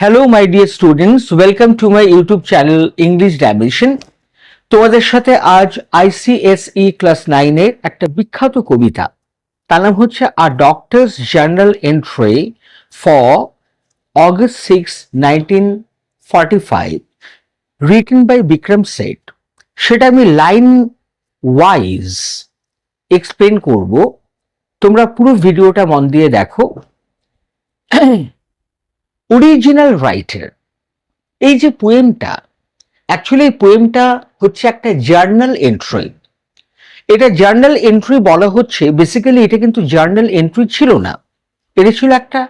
Hello my dear students, welcome to my YouTube channel English dimension. তোমাদের সাথে আজ ICSE class 9-এর একটা বিখ্যাত কবিতা, তার নাম হচ্ছে a doctor's journal entry for August 6, 1945, written by Vikram Seth. সেটা আমি লাইন ওয়াইজ এক্সপ্লেন করব, তোমরা পুরো ভিডিওটা মন দিয়ে দেখো। অরিজিনাল রাইটার, এই যে পোয়েমটা, অ্যাকচুয়ালি এই পোয়েমটা হচ্ছে একটা জার্নাল এন্ট্রি। এটা জার্নাল এন্ট্রি বলা হচ্ছে, বেসিক্যালি এটা কিন্তু জার্নাল এন্ট্রি ছিল না, এটা ছিল একটা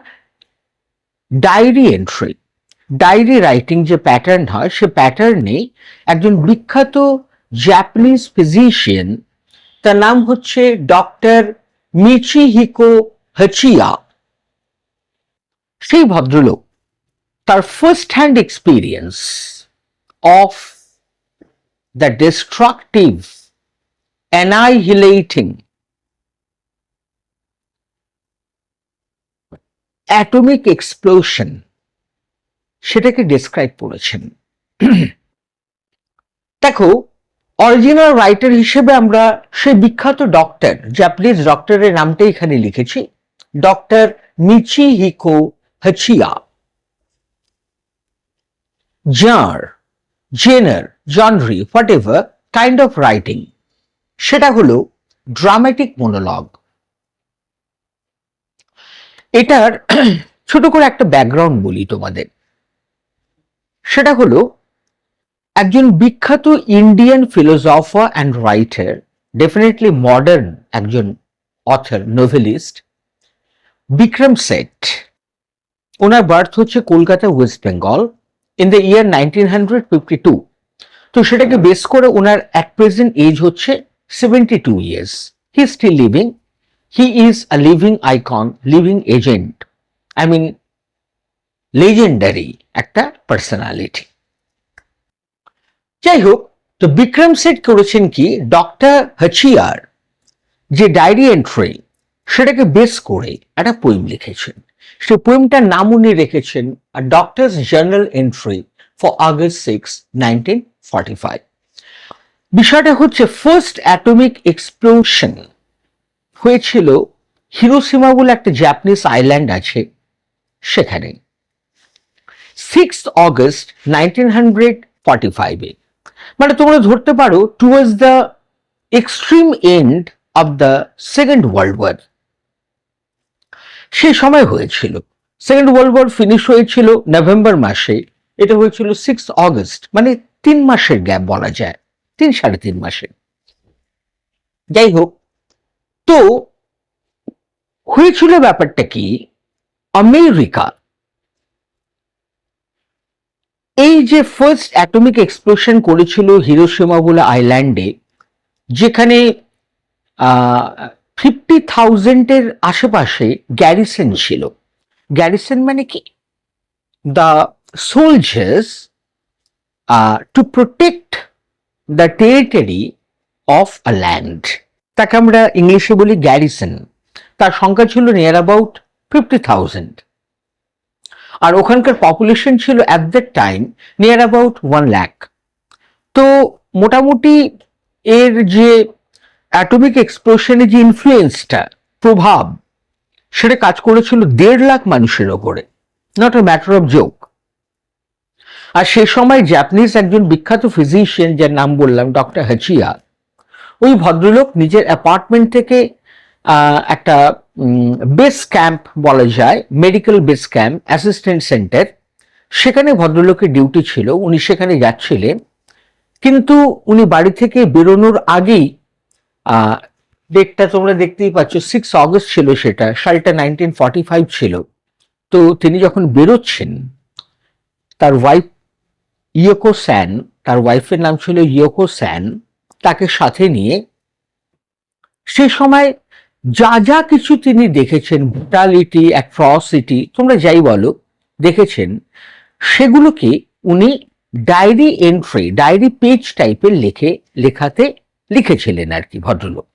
ডায়েরি এন্ট্রি। ডায়েরি রাইটিং যে প্যাটার্ন হয়, সে প্যাটার্নে একজন বিখ্যাত জাপানিজ ফিজিশিয়ান, তার নাম হচ্ছে ডক্টর মিচিহিকো হাচিয়া, সেই ভদ্রলোক তার first hand experience of the destructive, annihilating atomic explosion সেটাকে ডেসক্রাইব করেছেন। দেখো, অরিজিনাল রাইটার হিসেবে আমরা সেই বিখ্যাত ডক্টর, জাপানিজ ডক্টরের নামটাই এখানে লিখেছি, ডক্টর মিচিহিকো হাচিয়া, যার genre, genre, whatever kind of writing, সেটা হলো ড্রামাটিক মনোলগ। এটার ছোট করে একটা ব্যাকগ্রাউন্ড বলি তোমাদের। সেটা হলো একজন বিখ্যাত Indian philosopher and writer, definitely modern একজন অথর, নোভেলিস্ট, বিক্রম সেঠ। ওনার বার্থ হচ্ছে Kolkata, West Bengal, in the year 1952। তো সেটাকে বেস করে ওনার অ্যাট প্রেজেন্ট এজ হচ্ছে 72 years. He is still living. He is a living icon, living agent, I mean legendary একটা personality. যাই হোক, তো বিক্রম সেঠ করেছেন কি, ডক্টর হাচিয়ার যে ডায়েরি এন্ট্রি, সেটাকে বেস করে একটা পোয়েম লিখেছেন। সেই পোয়েমটার নাম উনি রেখেছেন a doctor's journal entry for August 6, 1945। বিষয়টা হচ্ছে, ফার্স্ট অ্যাটমিক এক্সপ্লোশন হয়েছিল হিরোশিমা বলে একটা জাপানিজ আইল্যান্ড আছে, সেখানে 6 August 1945-এ। মানে তোমরা ধরতে পারো towards the extreme end of the second world war সে সময় হয়েছিল। সেকেন্ড ওয়ার্ল্ড ওয়ার ফিনিশ হয়েছিল নভেম্বর মাসে, এটা হয়েছিল 6 August, মানে 3 মাসের গ্যাপ বলা যায়, 3-3.5 মাসের। যাই হোক, তো হয়েছিল ব্যাপারটা কি, আমেরিকা এই যে ফার্স্ট অ্যাটমিক এক্সপ্লোশন করেছিল হিরোশিমা বলে আইল্যান্ডে, যেখানে 50,000-এর আশেপাশে গ্যারিসন ছিল। গ্যারিসন মানে কি, the soldiers to protect the territory of a land, তাকে আমরা ইংলিশে বলি গ্যারিসন। তার সংখ্যা ছিল নিয়ার অ্যাবাউট 50,000, আর ওখানকার পপুলেশন ছিল at that time near about 1 lakh। তো মোটামুটি এর যে অ্যাটমিক এক্সপ্লোশনের যে ইনফ্লুয়েন্সটা, প্রভাব, সেটা কাজ করেছিল 1.5 লাখ মানুষের ওপরে, not a matter of joke. আর সে সময় জাপানিজ একজন বিখ্যাত ফিজিশিয়ান, যার নাম বললাম ডক্টর হাচিয়া, ওই ভদ্রলোক নিজের অ্যাপার্টমেন্ট থেকে একটা বেস ক্যাম্প বলা যায়, medical base camp, assistant centre, সেখানে ভদ্রলোকের ডিউটি ছিল, উনি সেখানে যাচ্ছিলেন। কিন্তু উনি বাড়ি থেকে বেরোনোর আগেই, ডেটটা তোমরা দেখতেই পাচ্ছ, 6 August ছিল, সেটা সালটা 1945 ছিল। তো তিনি যখন বেরোচ্ছেন, তার ওয়াইফ ইয়োকো স্যান, তার ওয়াইফের নাম ছিল ইয়োকো স্যান, তাকে সাথে নিয়ে সে সময় যা যা কিছু তিনি দেখেছেন, ব্রুটালিটি, অ্যাট্রসিটি, তোমরা যাই বলো, দেখেছেন, সেগুলোকে উনি ডায়েরি এন্ট্রি, ডায়েরি পেজ টাইপের লেখাতে লিখেছিলেন আর কি ভদ্রলোক।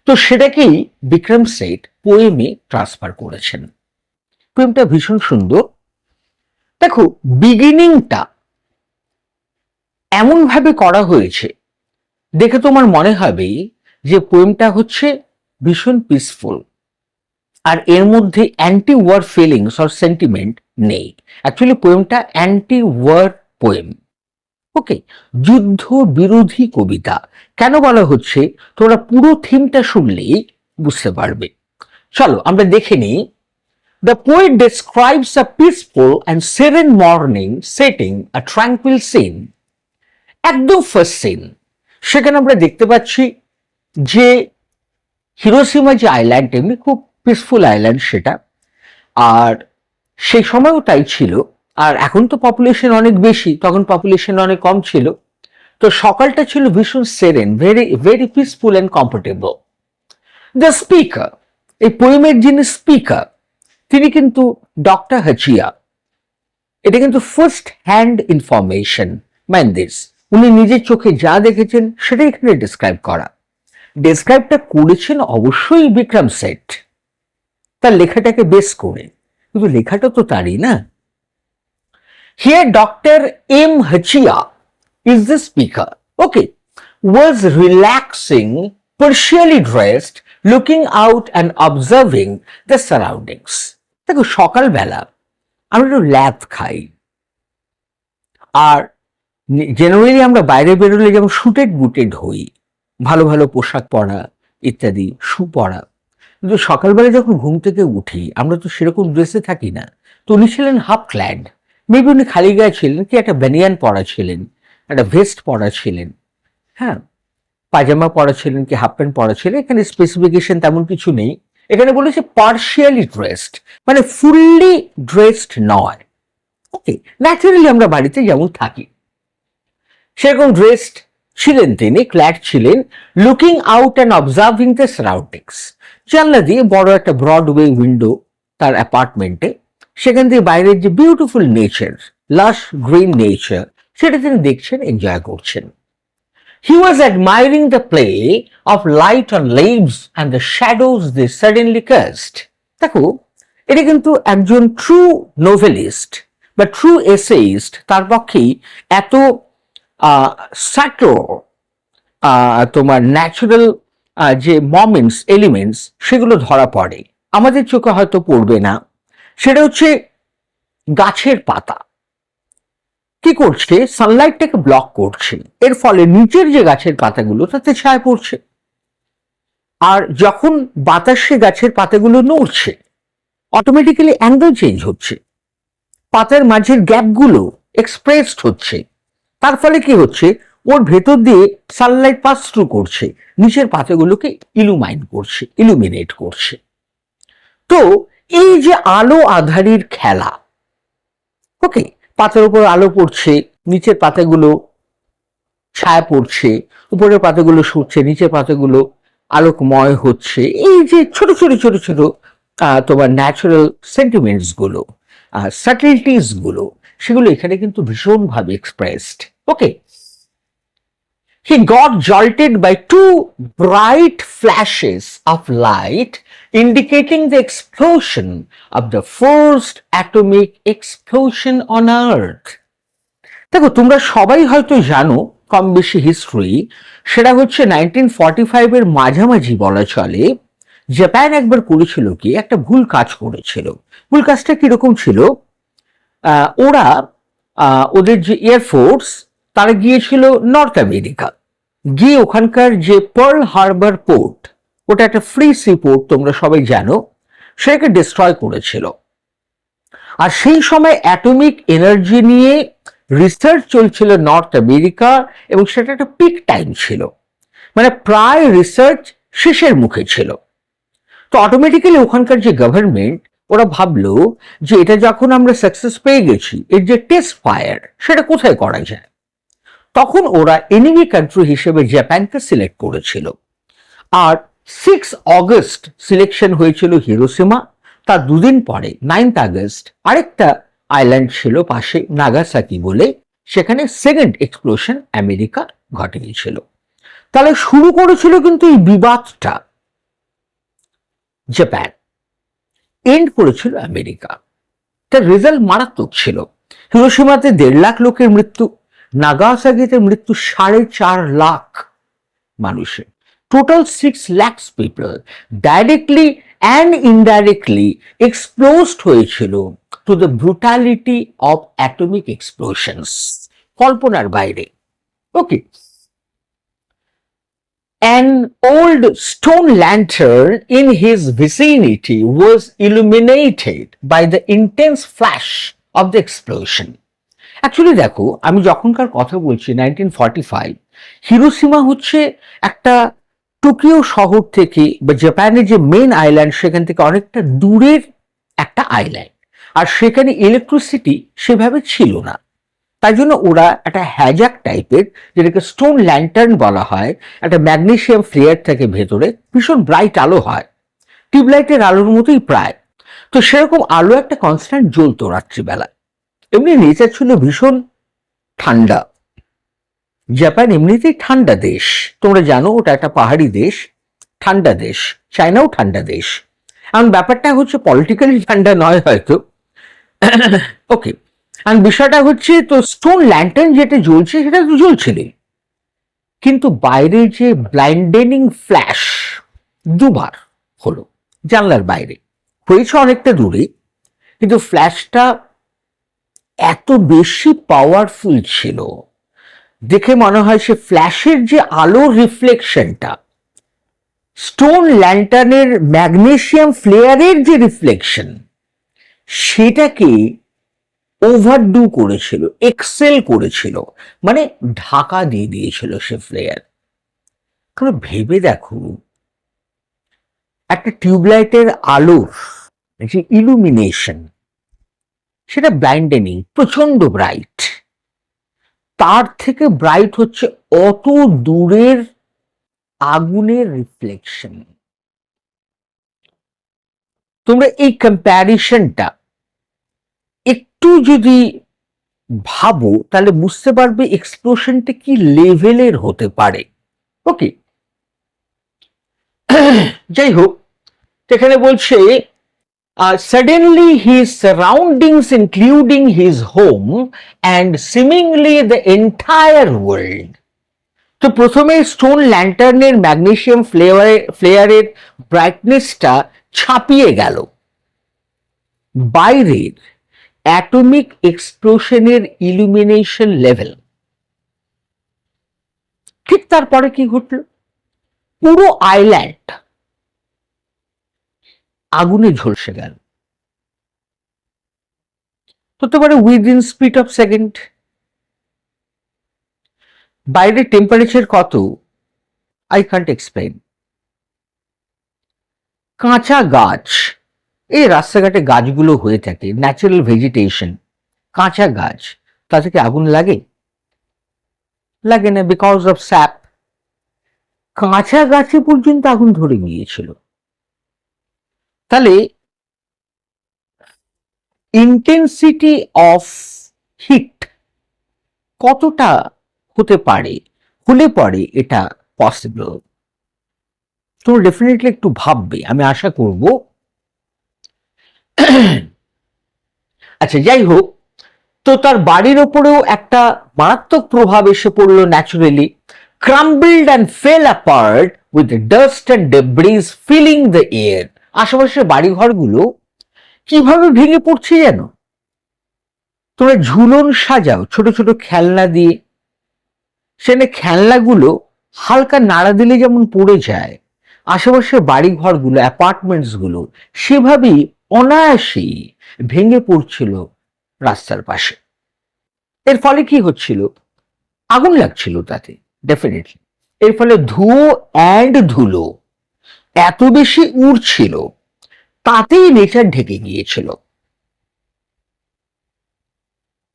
তো সেটাকেই বিক্রম সেঠ পোয়েমে ট্রান্সফার করেছেন। পোয়েমটা ভীষণ সুন্দর। দেখো, বিগিনিংটা এমন ভাবে করা হয়েছে দেখে তোমার মনে হবে যে পোয়েমটা হচ্ছে ভীষণ পিসফুল, আর এর মধ্যে anti war feelings or sentiment নেই। অ্যাকচুয়ালি পোয়েমটা অ্যান্টি ওয়ার পোয়েম। ওকে, যুদ্ধ বিরোধী কবিতা কেন বলা হচ্ছে তোমরা পুরো থিমটা শুনলেই বুঝতে পারবে। চলো আমরা দেখে নিই। The poet describes a peaceful and serene morning setting a tranquil scene. একদম ফার্স্ট সিন, সেখানে আমরা দেখতে পাচ্ছি যে হিরোশিমা যে আইল্যান্ড, এমনি খুব পিসফুল আইল্যান্ড সেটা, আর সেই সময়ও তাই ছিল। আর এখন তো পপুলেশন অনেক বেশি, তখন পপুলেশন অনেক কম ছিল। তো সকালটা ছিল ভীষণ serene, very very peaceful and comfortable. The speaker, এই পোয়েমের যিনি স্পিকার, তিনি কিন্তু ডক্টর হাচিয়া। এটা কিন্তু first hand information, mind this. উনি নিজের চোখে যা দেখেছেন সেটাই এখানে ডিসক্রাইব করা। ডিসক্রাইবটা করেছেন অবশ্যই বিক্রম সেঠ, তার লেখাটাকে বেস করে, কিন্তু লেখাটা তো তারই না। Here doctor M Hachiya is the speaker, okay, was relaxing, partially dressed, looking out and observing the surroundings. দেখো, সকালবেলা আমরা একটু ল্যাব খাই, আর জেনারেলি আমরা বাইরে বেরোলে যেমন শুটেড বুটেড হই, ভালো ভালো পোশাক পরা ইত্যাদি, শু পরা, কিন্তু সকালবেলা যখন ঘুম থেকে উঠি আমরা তো সেরকম ড্রেসে থাকি না। তো উনি ছিলেন হাফ ক্ল্যাড, মেবি উনি খালি গায়ে ছিলেন, কি একটা ব্যানিয়ান পরা ছিলেন, একটা ভেস্ট পরা ছিলেন, হ্যাঁ, পাজামা পরা ছিলেন কি হাফ প্যান্ট পরা ছিলেন, এখানে স্পেসিফিকেশন তেমন কিছু নেই। এখানে বলেছে পার্শিয়ালি ড্রেসড, মানে ফুললি ড্রেসড নয়। ওকে, ন্যাচারালি আমরা বাড়িতে যেমন থাকি সেরকম ড্রেসড ছিলেন তিনি, ক্ল্যাড ছিলেন। Looking out and observing the surroundings, জানলা দিয়ে বড় একটা ব্রডওয়ে উইন্ডো তার অ্যাপার্টমেন্টে, সেখান দিয়ে বাইরের যে বিউটিফুল নেচার, লাশ গ্রিন নেচার, সেটা তিনি দেখছেন, এনজয় করছেন। He was admiring the play of light on leaves and the shadows they suddenly cast. দেখো, এটা কিন্তু একজন ট্রু নোভেলিস্ট বা ট্রু এসেইস্ট, তার পক্ষেই এত সাটল তোমার ন্যাচারাল যে মোমেন্টস, এলিমেন্টস, সেগুলো ধরা পড়ে, আমাদের চোখে হয়তো পড়বে না। সেটা হচ্ছে গাছের পাতা কি করছে, সানলাইটটাকে ব্লক করছে, এর ফলে নিচের যে গাছের পাতাগুলো তাতে ছায়া পড়ছে। আর যখন বাতাসে গাছের পাতাগুলো নড়ছে, অটোমেটিক্যালি অ্যাঙ্গেল চেঞ্জ হচ্ছে, পাতার মাঝের গ্যাপগুলো এক্সপ্রেসড হচ্ছে, তার ফলে কি হচ্ছে, ওর ভেতর দিয়ে সানলাইট পাস থ্রু করছে, নিচের পাতাগুলোকে ইলুমিনেট করছে। তো এই যে আলো আধারির খেলা, ওকে, পাতার উপর আলো পড়ছে, নিচের পাতাগুলো ছায়া পড়ছে, উপরের পাতাগুলো সরছে, নিচের পাতাগুলো আলোকময় হচ্ছে, এই যে ছোট ছোট ছোট ছোট তোমার ন্যাচারাল সেন্টিমেন্টস গুলো, সাটেলিটিস গুলো, সেগুলো এখানে কিন্তু ভীষণভাবে expressed. Okay, he got jolted by two bright flashes of light indicating the explosion of the first atomic explosion on earth. দেখো, তোমরা সবাই হয়তো জানো কম বেশি হিস্ট্রি, সেটা হচ্ছে 1945 এর মাঝামাঝি বলা চলে, জাপান একবার করেছিল কি, একটা ভুল কাজ করেছিল। ভুল কাজটা কিরকম ছিল, ওরা ওদের যে এয়ারফোর্স, তারা গিয়েছিল নর্থ আমেরিকা, গিয়ে ওখানকার যে পার্ল হারবার পোর্ট, ওটা একটা ফ্রি সি পোর্ট, তোমরা সবাই জানো, সেটাকে ডিস্ট্রয় করেছিল। আর সেই সময় অ্যাটমিক এনার্জি নিয়ে রিসার্চ চলছিল নর্থ আমেরিকা, এবং সেটা একটা পিক টাইম ছিল, মানে প্রায় রিসার্চ শেষের মুখে ছিল। তো অটোমেটিক্যালি ওখানকার যে গভর্নমেন্ট, ওরা ভাবলো যে এটা যখন আমরা সাকসেস পেয়ে গেছি, এর যে টেস্ট ফায়ার সেটা কোথায় করা যায়। তখন ওরা এনিমি কান্ট্রি হিসেবে জাপানকে সিলেক্ট করেছিল। আর 6 অগস্ট সিলেকশন হয়েছিল হিরোশিমা, তার দুদিন পরে 9 আগস্ট আরেকটা আইল্যান্ড ছিল পাশে, নাগাসাকি বলে, সেখানে সেকেন্ড এক্সপ্লোশন আমেরিকা ঘটিয়েছিল। তাহলে শুরু করেছিল কিন্তু এই বিবাদটা জাপান, এন্ড করেছিল আমেরিকা। তার রেজাল্ট মারাত্মক ছিল। হিরোশিমাতে 1.5 লাখ লোকের মৃত্যু, নাগাসাকিতে মৃত্যু 4.5 লাখ মানুষের। Total 6 lakhs people directly and indirectly exposed হয়েছিল to the brutality of atomic explosions. কল্পনার বাইরে। Okay, an old stone lantern in his vicinity was illuminated by the intense flash of the explosion. Actually দেখো, আমি যখনকার কথা বলছি 1945, Hiroshima হচ্ছে একটা Tokyo শহর থেকে বা জাপানের যে মেন আইল্যান্ড সেখান থেকে অনেকটা দূরের একটা আইল্যান্ড, আর সেখানে ইলেকট্রিসিটি সেভাবে ছিল না। তাই জন্য ওরা একটা হ্যাজাক টাইপের, যেটাকে স্টোন ল্যান্টার্ন বলা হয়, একটা ম্যাগনেসিয়াম ফ্লেয়ার থেকে ভেতরে ভীষণ ব্রাইট আলো হয়, টিউবলাইটের আলোর মতোই প্রায়। তো সেরকম আলো একটা কনস্ট্যান্ট জ্বলতো রাত্রিবেলা। এমনি নেচার ছিল ভীষণ ঠান্ডা। জাপান এমনিতেই ঠান্ডা দেশ, তোমরা জানো ওটা একটা পাহাড়ি দেশ, ঠান্ডা দেশ। চায়নাও ঠান্ডা দেশ। এখন ব্যাপারটা হচ্ছে পলিটিক্যালি ঠান্ডা নয় হয়তো। ওকে, আর বিষয়টা হচ্ছে, তো স্টোন ল্যান্টার্ন যেটা জ্বলছে সেটা তো জ্বলছিলই, কিন্তু বাইরে যে ব্লাইন্ডেনিং ফ্ল্যাশ দুবার হলো জানলার বাইরে, হয়েছে অনেকটা দূরে, কিন্তু ফ্ল্যাশটা এত বেশি পাওয়ারফুল ছিল, দেখে মনে হয় সে ফ্ল্যাশের যে আলোর রিফ্লেকশনটা স্টোন ল্যান্টার্নের ম্যাগনেসিয়াম ফ্লেয়ারের যে রিফ্লেকশন, সেটাকে ওভারডু করেছিল, এক্সেল করেছিল, মানে ঢাকা দিয়ে দিয়েছিল সে ফ্লেয়ার। কারণ ভেবে দেখো, একটা টিউবলাইটের আলোর যে ইলুমিনেশন, সেটা ব্লাইন্ডেনিং, প্রচন্ড ব্রাইট। তার থেকে ব্রাইট হচ্ছে অত দূরের আগুনের রিফ্লেকশন। তোমরা এই কম্প্যারিশনটা একটু যদি ভাবো তাহলে বুঝতে পারবে এক্সপ্লোশনটা কি লেভেলের হতে পারে। ওকে, যাই হোক, এখানে বলছে suddenly his surroundings including his home and seemingly the entire world. তো প্রথমে স্টোন ল্যান্টার্নের ম্যাগনেসিয়াম ফ্লেয়ারের ব্রাইটনেসটা ছাপিয়ে গেল বাইরের অ্যাটমিক এক্সপ্লোশনের ইলুমিনেশন লেভেল। ঠিক তারপরে কি ঘটল? পুরো আইল্যান্ড আগুনে ঝলসে গেল, হতে পারে উইদিন স্পিড অফ সেকেন্ড। বাইরের টেম্পারেচার কত, আই কান্ট এক্সপ্লেন। কাঁচা গাছ, এই রাস্তাঘাটে গাছগুলো হয়ে থাকে, ন্যাচারাল ভেজিটেশন, কাঁচা গাছ, তা থেকে আগুন লাগে? লাগে না, বিকজ অফ স্যাপ। কাঁচা গাছে পর্যন্ত আগুন ধরে গিয়েছিল। তাহলে ইন্টেন্সিটি অফ হিট কতটা হতে পারে, হলে পরে এটা পসিবল? তো ডেফিনেটলি একটু ভাববে, আমি আশা করব। আচ্ছা, যাই হোক, তো তার বাড়ির ওপরেও একটা মারাত্মক প্রভাব এসে পড়লো naturally. crumbled and fell apart with dust and debris filling the air. আশেপাশের বাড়িঘরগুলো কিভাবে ভেঙে পড়ছে যেন। তোমরা ঝুলন সাজাও ছোট ছোট খেলনা দিয়ে, সেখানে খেলনাগুলো হালকা নাড়া দিলে যেমন পড়ে যায়, আশেপাশের বাড়িঘরগুলো, অ্যাপার্টমেন্টস গুলো সেভাবেই অনায়াসেই ভেঙে পড়ছিল রাস্তার পাশে। এর ফলে কি হচ্ছিল? আগুন লাগছিল তাতে, ডেফিনেটলি। এর ফলে ধুয়ো অ্যান্ড ধুলো এত বেশি উড়ছিল, তাতেই নেচার ঢেকে গিয়েছিল।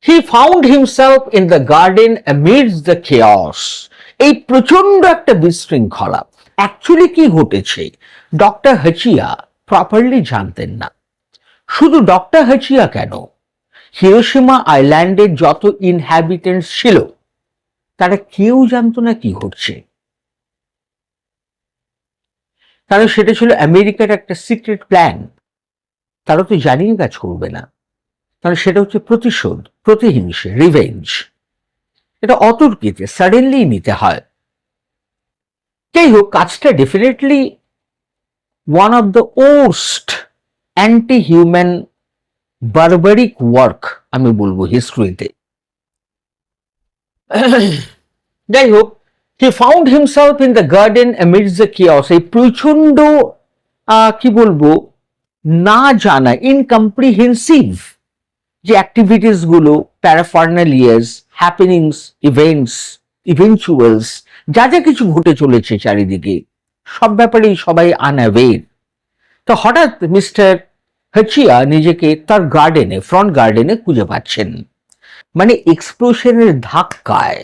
He found himself in the garden amidst the chaos. এই প্রচন্ড একটা বিশৃঙ্খলা। অ্যাকচুয়ালি কি ঘটেছে ডক্টর হাচিয়া প্রপারলি জানতেন না। শুধু ডক্টর হাচিয়া কেন, হিরোশিমা আইল্যান্ডের যত ইনহ্যাবিটেন্টস ছিল তারা কেউ জানতো না কি ঘটছে। কারণ সেটা ছিল আমেরিকার একটা সিক্রেট প্ল্যান। তারা তো জানিয়ে কাজ করবে না, কারণ সেটা হচ্ছে প্রতিশোধ, প্রতিহিংসে, রিভেঞ্জ। এটা অতর্কিতে সাডেনলি নিতে হয়। যাই হোক, কাজটা definitely one of the worst anti human barbaric work আমি বলবো হিস্ট্রিতে। যাই হোক, he found himself in the garden amidst the chaos. এই প্রচন্ড কি বলবো না জানা, ইনকম্প্রিহেন্সিভ যে অ্যাক্টিভিটিস গুলো, প্যারাফার্নালিয়াস, হ্যাপেনিংস, ইভেন্টস, ইভেন্চুয়ালস, যা যা কিছু ঘটে চলেছে চারিদিকে, সব ব্যাপারেই সবাই আনঅ্যাওয়্যার। তো হঠাৎ মিস্টার হাচিয়া নিজেকে তার গার্ডেনে, ফ্রন্ট গার্ডেনে খুঁজে পাচ্ছেন। মানে এক্সপ্লোশনের ধাক্কায়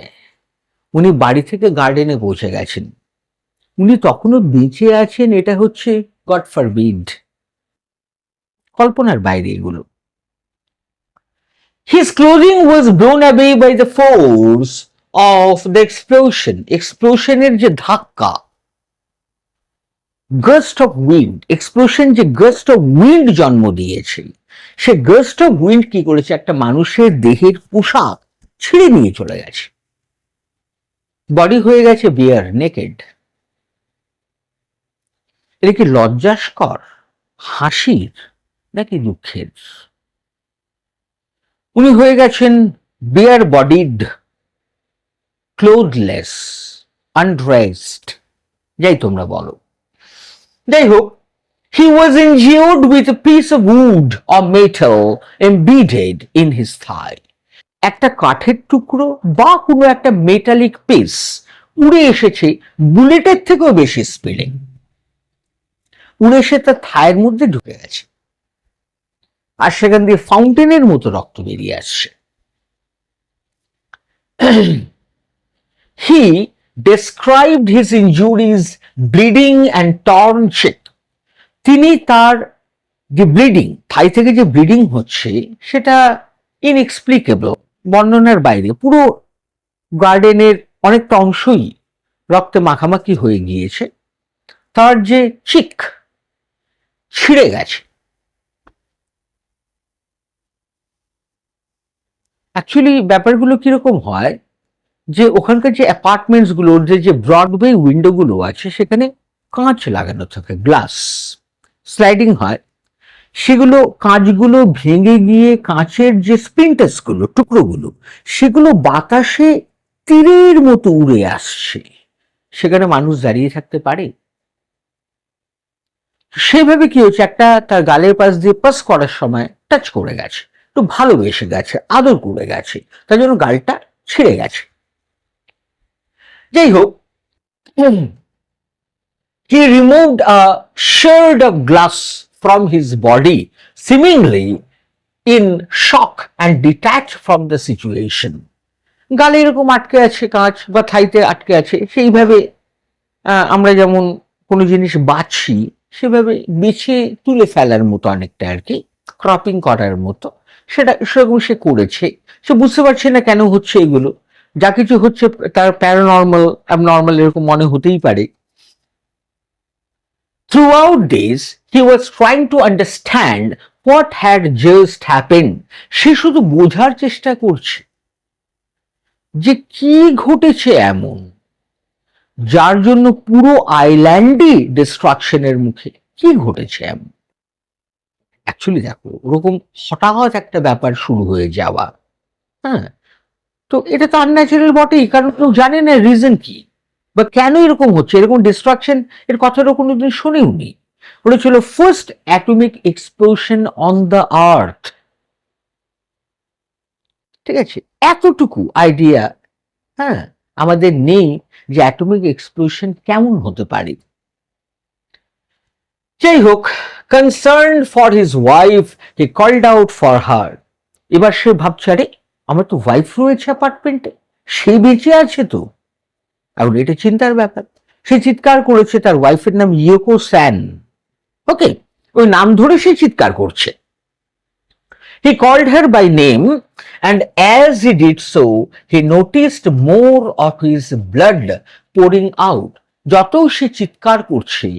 উনি বাড়ি থেকে গার্ডেনে পৌঁছে গেছেন। উনি তখনও বেঁচে আছেন, এটা হচ্ছে গড ফরবিড, কল্পনার বাইরে এগুলো। His clothing was blown away by the force of the explosion. এক্সপ্লোশনের যে ধাক্কা, গাস্ট অফ উইন্ড, এক্সপ্লোশন যে গাস্ট অফ উইন্ড জন্ম দিয়েছে, সে গাস্ট অফ উইন্ড কি করেছে, একটা মানুষের দেহের পোশাক ছিঁড়ে নিয়ে চলে গেছে। বডি হয়ে গেছে বিয়ার, নেকেড। এটা কি লজ্জাস্কর, হাসির নাকি দুঃখের? উনি হয়ে গেছেন বিয়ার বডিড, ক্লোথলেস, আনড্রেসড, যাই তোমরা বলো। যাই হোক, he was injured with a piece of wood or metal embedded in his thigh. একটা কাঠের টুকরো বা কোনো একটা মেটালিক পিস উড়ে এসেছে বুলেটের থেকেও বেশি স্পিডে, উড়ে এসে তার থায়ের মধ্যে ঢুকে গেছে, আর সেখান দিয়ে ফাউন্টেনের মতো রক্ত বেরিয়ে আসছে। He described his injuries bleeding and torn cheek. তিনি তার যে ব্লিডিং, থাই থেকে যে ব্লিডিং হচ্ছে, সেটা ইনএক্সপ্লিকেবল, বর্ণনার বাইরে। পুরো গার্ডেনের অনেকটা অংশই রক্তে মাখামাখি হয়ে গিয়েছে। তার যে চিক ছিঁড়ে গেছে। অ্যাকচুয়ালি ব্যাপারগুলো কিরকম হয়, যে ওখানকার যে অ্যাপার্টমেন্টস গুলো, যে ব্রডওয়ে উইন্ডো গুলো আছে, সেখানে কাঁচ লাগানো থাকে, গ্লাস স্লাইডিং হয়। সেগুলো কাঁচগুলো ভেঙে গিয়ে কাঁচের যে স্প্লিন্টার্স গুলো, টুকরোগুলো, সেগুলো বাতাসে তীরের মতো উড়ে আসছে। সেখানে মানুষ দাঁড়িয়ে থাকতে পারে? সেভাবে কি হচ্ছে, একটা তার গালের পাশ দিয়ে পাস করার সময় টাচ করে গেছে, একটু ভালোবেসে গেছে, আদর করে গেছে, তার জন্য গালটা ছিঁড়ে গেছে। যাই হোক, he removed a shard of glass from his body, seemingly in shock and detached from the situation. গালে এরকম আটকে আছে কাঁচ, বা থাইতে আটকে আছে, সেইভাবে আমরা যেমন কোনো জিনিস বাছি, সেভাবে বেছে তুলে ফেলার মতো অনেকটা আর কি, ক্রপিং করার মতো, সেটা সেরকম সে করেছে। সে বুঝতে পারছে না কেন হচ্ছে এগুলো, যা কিছু হচ্ছে তার প্যারানর্মাল, অ্যাবনর্মাল এরকম মনে হতেই পারে। Throughout this, he was trying to understand what had just happened. সে শুধু বোঝার চেষ্টা করছে যে কি ঘটেছে এমন, যার জন্য পুরো আইল্যান্ডই ডিস্ট্রাকশনের মুখে। কি ঘটেছে এমন? অ্যাকচুয়ালি দেখো, ওরকম হঠাৎ একটা ব্যাপার শুরু হয়ে যাওয়া, হ্যাঁ, তো এটা তো আনন্যাচারাল বটেই, কারণ কেউ জানে না রিজন কি বা কেন এরকম হচ্ছে। এরকম ডিস্ট্রাকশন এর কথাটা কোনোদিন শোনেওনি। ওটা ছিল first atomic explosion on the earth. ঠিক আছে, এতটুকু আইডিয়া হ্যাঁ আমাদের নেই যে অ্যাটমিক এক্সপ্লোশন কেমন হতে পারে। যাই হোক, concerned for his wife, he called out for her. এবার সে ভাবছে, আরে আমার তো ওয়াইফ রয়েছে অ্যাপার্টমেন্টে, সে বেঁচে আছে তো। এখন এটা চিন্তার ব্যাপার। সে চিৎকার করেছে, তার ওয়াইফের নাম ইয়োকো স্যান। ওকে, ওই নাম ধরে সে চিৎকার করছে। He called her by name, and as he did so, he noticed more of his blood pouring out. যত সে চিৎকার করছে,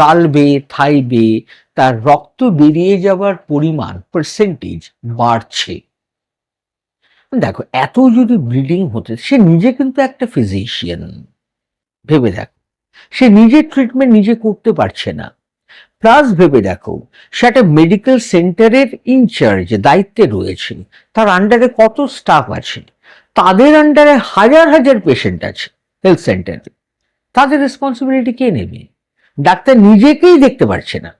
গাল বেয়ে, থাই বেয়ে, তার রক্ত বেরিয়ে যাওয়ার পরিমাণ পার্সেন্টেজ বাড়ছে। দেখো, এত যদি ব্লিডিং হতে, সে নিজে কিন্তু একটা ফিজিশিয়ান, ভেবে দেখো, সে নিজের ট্রিটমেন্ট নিজে করতে পারছে না। প্লাস ভেবে দেখো, সে একটা মেডিকেল সেন্টারের ইনচার্জ, দায়িত্বে রয়েছে, তার আন্ডারে কত স্টাফ আছে, তাদের আন্ডারে হাজার হাজার পেশেন্ট আছে হেলথ সেন্টারে, তাদের রেসপন্সিবিলিটি কে নেবে? ডাক্তার নিজেকেই দেখতে পারছে না,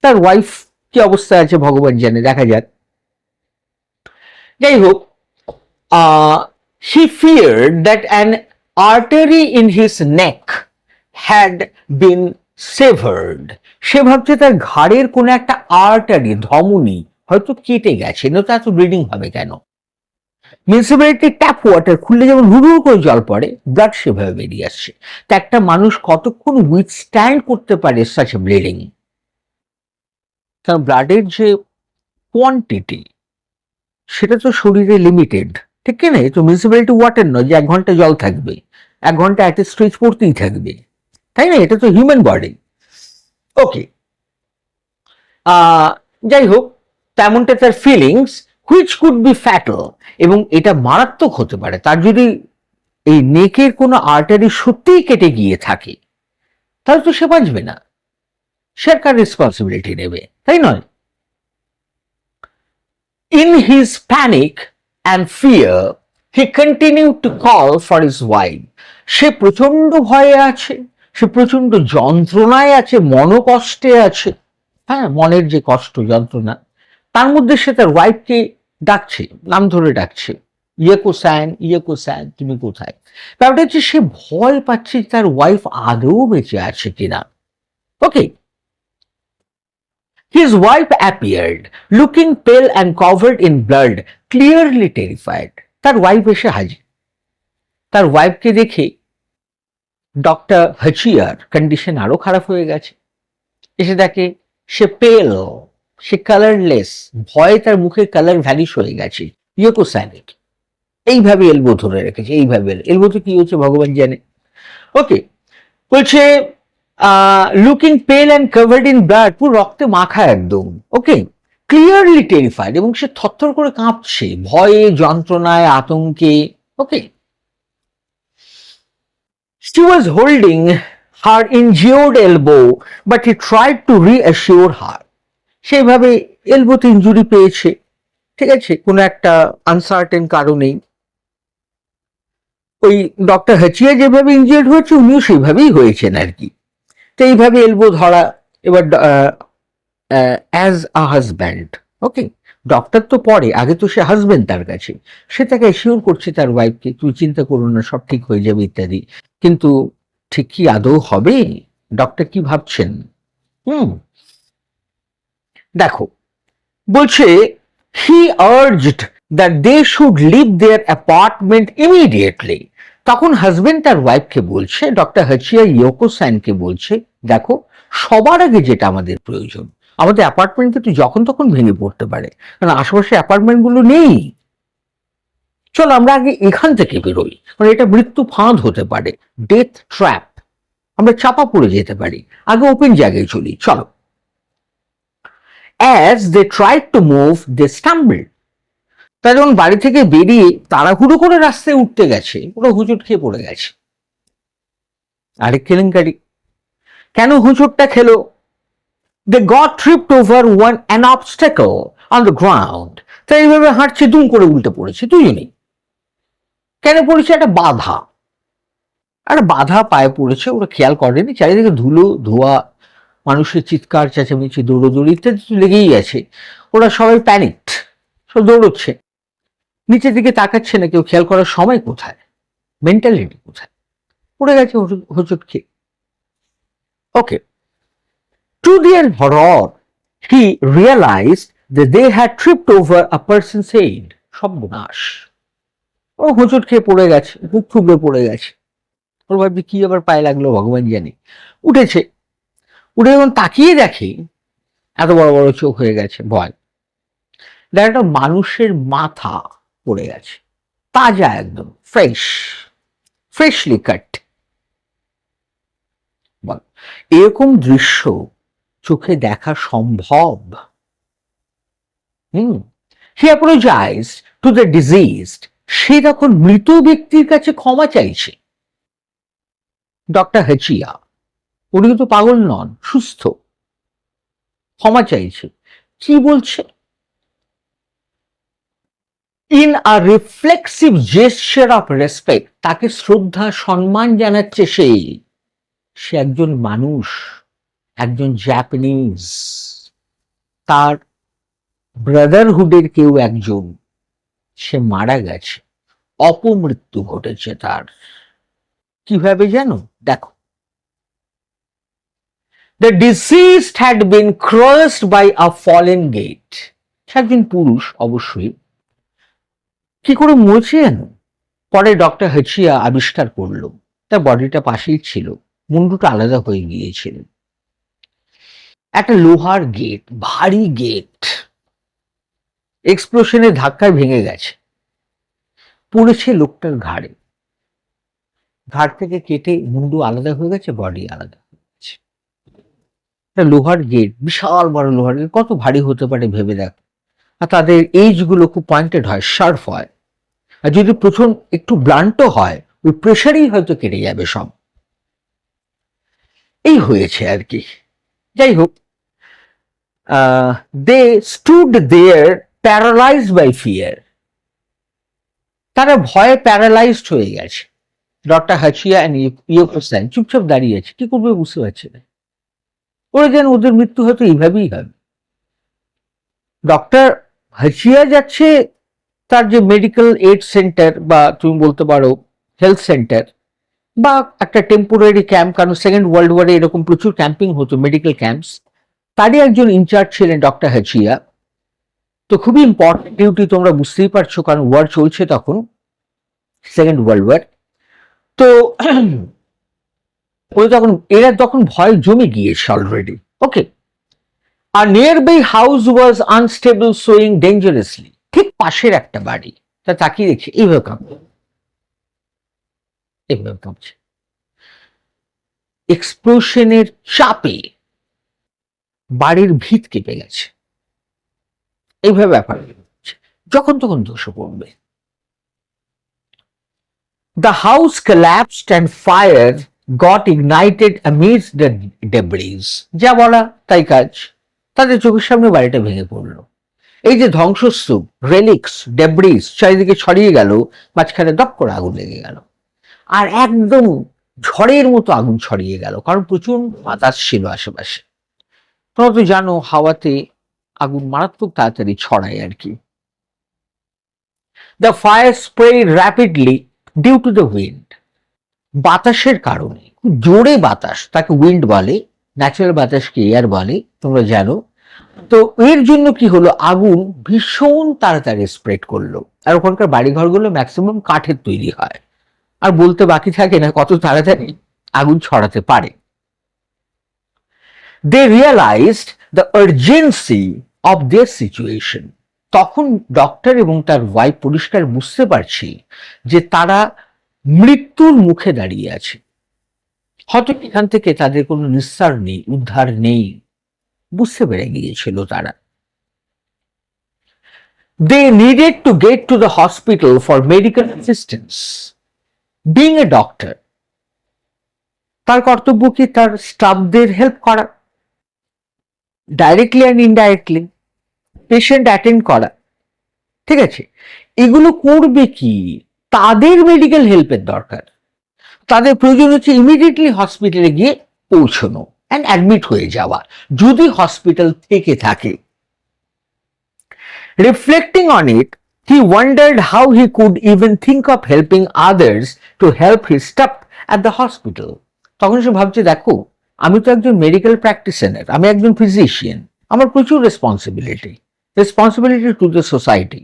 তার ওয়াইফ কি অবস্থা আছে ভগবান জানে, দেখা যাক। যাই হোক, he feared that an artery in his neck had been severed. সে ভাবছে তার ঘাড়ের কোন একটা আর্টারি, ধমনী হয়তো কেটে গেছে, নয়তো এত ব্লিডিং হবে কেন? মিউনিসিপ্যালিটি ট্যাপ ওয়াটার খুললে যেমন হুড়ুর করে জল পড়ে, ব্লাড সেভাবে বেরিয়ে আসছে। তা একটা মানুষ কতক্ষণ উইথস্ট্যান্ড করতে পারে সাচ ব্লিডিং? কারণ ব্লাডের যে কোয়ান্টিটি, সেটা তো শরীরে লিমিটেড, ঠিক কিনা? তো মিউনিসিপ্যালিটি ওয়াটার নয় যে 1 ঘন্টা জল থাকবে, 1 ঘন্টা একটা স্ট্রেচ পড়তেই থাকবে, তাই না? এটা তো হিউম্যান বডি। ওকে, যাই হোক, তেমনটা তার feelings, which could be fatal, এবং এটা মারাত্মক হতে পারে। তার যদি এই নেকের কোনো আর্টারি সত্যিই কেটে গিয়ে থাকে, তাহলে তো সে বাঁচবে না, সে কার রেসপন্সিবিলিটি নেবে, তাই নয়? In his panic and fear, he continued to call for his wife. সে প্রচন্ড ভয়ে আছে, সে প্রচন্ড যন্ত্রণায় আছে, মনোকষ্টে আছে, হ্যাঁ, মনের যে কষ্ট, যন্ত্রণা, তার মধ্যে সে তার ওয়াইফকে ডাকছে, নাম ধরে ডাকছে, ইয়েকো স্যান, তুমি কোথায়? ব্যাপারটা হচ্ছে সে ভয় পাচ্ছে তার ওয়াইফ আদৌ বেঁচে আছে কিনা। ওকে, his wife appeared, looking pale and covered in blood, clearly terrified. তার ওয়াইফ এসে হাজির। তার ওয়াইফকে দেখে ডক্টর হাচিয়ার কন্ডিশন আরো খারাপ হয়ে গেছে। এসে দেখে সে পেল, সে কালারলেস, ভয়ে তার মুখের কালার ভ্যানিশ হয়ে গেছে। ইয়োকোসাইনিক এইভাবে এলবো ধরে রেখেছে, এইভাবে এলবোতে কি হচ্ছে ভগবান জানে। ওকে, বলছে লুকিং পেল অ্যান্ড কভার্ড ইন ব্লাড, পুরো রক্তে মাখা একদম। ওকে, ক্লিয়ারলি টেরিফাইড, এবং সে থরথর করে কাঁপছে ভয়ে, যন্ত্রণায়, আতঙ্কে। ওকে, she was holding her injured elbow, but he tried to reassure her. সেইভাবে এলবোতে ইঞ্জুরি পেয়েছে, ঠিক আছে, কোনো একটা আনসার্টেন কারণেই। ওই ডক্টর হাচিয়া যেভাবে ইনজিয়ার্ড হয়েছে, উনিও সেইভাবেই হয়েছেন আর কি। তো এইভাবে এলবো ধরা। এবার as a husband, okay, doctor তো পরে, আগে তো সে হাজব্যান্ড তার কাছে, সে তাকে অ্যাসিওর করছে তার ওয়াইফকে, তুই চিন্তা করো না, সব ঠিক হয়ে যাবে ইত্যাদি। কিন্তু ঠিক কি আদৌ হবে? ডক্টর কি ভাবছেন? দেখো, বলছে he urged that they should leave their apartment immediately. তখন হাজবেন্ড তার ওয়াইফকে বলছে, ডক্টর হাচিয়া ইয়োকো স্যানকে বলছে, দেখো, সবার আগে যেটা আমাদের প্রয়োজন, আমাদের অ্যাপার্টমেন্ট কিন্তু যখন তখন ভেঙে পড়তে পারে, কারণ আশেপাশে অ্যাপার্টমেন্টগুলো নেই। চলো আমরা আগে এখান থেকে বেরোই, কারণ এটা মৃত্যু ফাঁদ হতে পারে, ডেথ ট্র্যাপ, আমরা চাপা পড়ে যেতে পারি, আগে ওপেন জায়গায় চলি, চলো। As they tried to move, they stumbled. তারা যখন বাড়ি থেকে বেরিয়ে তাড়াহুড়ো করে রাস্তায় উঠতে গেছে, ওরা হুঁচট খেয়ে পড়ে গেছে। আরেক কেলেঙ্কারি। কেন হুঁচটটা খেলো? They got tripped over an obstacle on the ground. তাই এইভাবে হাঁটছে, দুম করে উল্টে পড়েছে দুজনেই। কেন পড়েছে? একটা বাধা, একটা বাধা পায়ে পড়েছে, ওরা খেয়াল করেনি। চারিদিকে ধুলো ধোয়া, মানুষের চিৎকার চেঁচামেচি, দৌড়োদৌড়ি ইত্যাদি লেগেই আছে। ওরা সবাই প্যানিকড, সব দৌড়চ্ছে, নিচের দিকে তাকাচ্ছে না, কেউ খেয়াল করার সময় কোথায়, মেন্টালিটি কোথায়, পড়ে গেছে হোঁচট খেয়ে। Okay, to their horror he realised that they had tripped over a person's head. সর্বনাশ, ও হোঁচট খেয়ে পড়ে গেছে, বুক থুবড়ে পড়ে গেছে। ওর ভাবছি কি আবার পায়ে লাগলো ভগবান জানে। উঠেছে, উঠে যখন তাকিয়ে দেখে, এত বড় বড় চোখ হয়ে গেছে, ভয়। দেখ, একটা মানুষের মাথা পড়ে গেছে, তাজা একদম, ফ্রেশলি কাট। বল, এরকম দৃশ্য চোখে দেখা সম্ভব? হি অ্যাপোলোজাইজড টু দ্য ডিজিজড। সে তখন মৃত ব্যক্তির কাছে ক্ষমা চাইছে। ডক্টর হেচিয়া উনি কিন্তু পাগল নন, সুস্থ, ক্ষমা চাইছে। কি বলছে? In a reflexive gesture of respect, তাকে শ্রদ্ধা সম্মান জানাচ্ছে। সে একজন মানুষ, একজন জাপানিজ, তার ব্রাদারহুডের কেউ একজন, সে মারা গেছে, অপমৃত্যু ঘটেছে তার। কিভাবে জানো? দেখো, the deceased had been crossed by a fallen gate. সে একজন পুরুষ অবশ্যই। কি করে মরেছে জানো? পরে ডক্টর হেচিয়া আবিষ্কার করলো তার বডিটা পাশেই ছিল, মুন্ডুটা আলাদা হয়ে গিয়েছিল। একটা লোহার গেট, ভারী গেট, এক্সপ্লোশনের ধাক্কায় ভেঙে গেছে, পড়েছে লোকটার ঘাড়ে। ঘাড় থেকে কেটে মুন্ডু আলাদা হয়ে গেছে, বডি আলাদা হয়ে গেছে। একটা লোহার গেট, বিশাল বড় লোহার গেট, কত ভারী হতে পারে ভেবে দেখ। আর তাদের এজ গুলো খুব পয়েন্টেড হয়, শার্প হয়, আর যদি প্রথম একটু ব্লান্টও হয়, ওই প্রেশারেই হয়তো কেটে যাবে সব। এই হয়েছে আর কি। যাই হোক, they stood there paralysed by fear. তারা ভয়ে প্যারালাইজড হয়ে গেছে। ডক্টর হাচিয়া অ্যান্ড ইয়োকোসান চুপচাপ দাঁড়িয়ে আছে, কি করবে বুঝতে পারছে না। ওরা যেন ওদের মৃত্যু হয়তো এইভাবেই হবে। ডক্টর হাচিয়া যাচ্ছে তার যে মেডিকেল এইড সেন্টার, বা তুমি বলতে পারো হেলথ সেন্টার, বা একটা টেম্পোরারি ক্যাম্প, কারণ সেকেন্ড ওয়ার্ল্ড ওয়ারে এরকম প্রচুর ক্যাম্পিং হতো, মেডিকেল ক্যাম্পস। তারই একজন ইনচার্জ ছিলেন ডক্টর হাচিয়া। তো খুবই ইম্পর্টেন্ট ডিউটি, তোমরা বুঝতেই পারছো, কারণ ওয়ার চলছে তখন, সেকেন্ড ওয়ার্ল্ড ওয়ার। তো ওই তখন এরা তখন ভয় জমে গিয়েছে অলরেডি। ওকে, আর nearby house was unstable, swaying dangerously. ঠিক পাশের একটা বাড়ি, তা তাকিয়ে দেখছি এইভাবে কাঁপছে, এইভাবে কাঁপছে। এক্সপ্লোশনের চাপে বাড়ির ভিত কেঁপে গেছে, এইভাবে ব্যাপার। যখন তখন ধসে পড়বে। The house collapsed and fire got ignited amidst the debris. যা বলা তাই কাজ, তাদের চোখের সামনে বাড়িটা ভেঙে পড়লো। এই যে ধ্বংসস্তূপ, রেলিক্স, ডেব্রিজ চারিদিকে ছড়িয়ে গেল, মাঝখানে দপ করে আগুন লেগে গেল, আর একদম ঝড়ের মতো আগুন ছড়িয়ে গেল, কারণ প্রচুর বাতাস ছিল আশেপাশে। তোমরা তো জানো হাওয়াতে আগুন মারাত্মক তাড়াতাড়ি ছড়ায় আর কি। The fire spread rapidly due to the wind. বাতাসের কারণে, জোরে বাতাস, তাকে উইন্ড বলে, ন্যাচারাল বাতাসকে এয়ার বলে, তোমরা জানো। তো এর জন্য কি হলো, আগুন ভীষণ তাড়াতাড়ি স্প্রেড করলো। আর ওখানকার বাড়িঘরগুলো ম্যাক্সিমাম কাঠের তৈরি হয়, আর বলতে বাকি থাকে না কত তাড়াতাড়ি আগুন ছড়াতে পারে। They realised the urgency of their situation. তখন ডক্টর এবং তার ওয়াইফ পরিষ্কার বুঝতে পারছি যে তারা মৃত্যুর মুখে দাঁড়িয়ে আছে। হয়তো এখান থেকে তাদের কোনো নিস্তার নেই, উদ্ধার নেই, বুঝতে পেরে গিয়েছিল তারা। They needed to get to the hospital for medical assistance. Being a doctor, তার কর্তব্য কি তার স্টাফদের হেল্প করা, directly and indirectly patient attend করা, ঠিক আছে। এগুলো করবে কি, তাদের মেডিকেল হেল্পের দরকার, তাদের প্রয়োজন হচ্ছে ইমিডিয়েটলি হসপিটালে গিয়ে পৌঁছানো অ্যান্ড অ্যাডমিট হয়ে যাওয়া, যদি হসপিটাল থেকে থাকে। Reflecting on it, he wondered how he could even think of helping others to help his staff at the hospital. তখন সে ভাবছে, দেখো আমি তো একজন মেডিকেল প্র্যাকটিশনার, আমি একজন ফিজিশিয়ান, আমার প্রচুর রেসপন্সিবিলিটি টু দ্য সোসাইটি।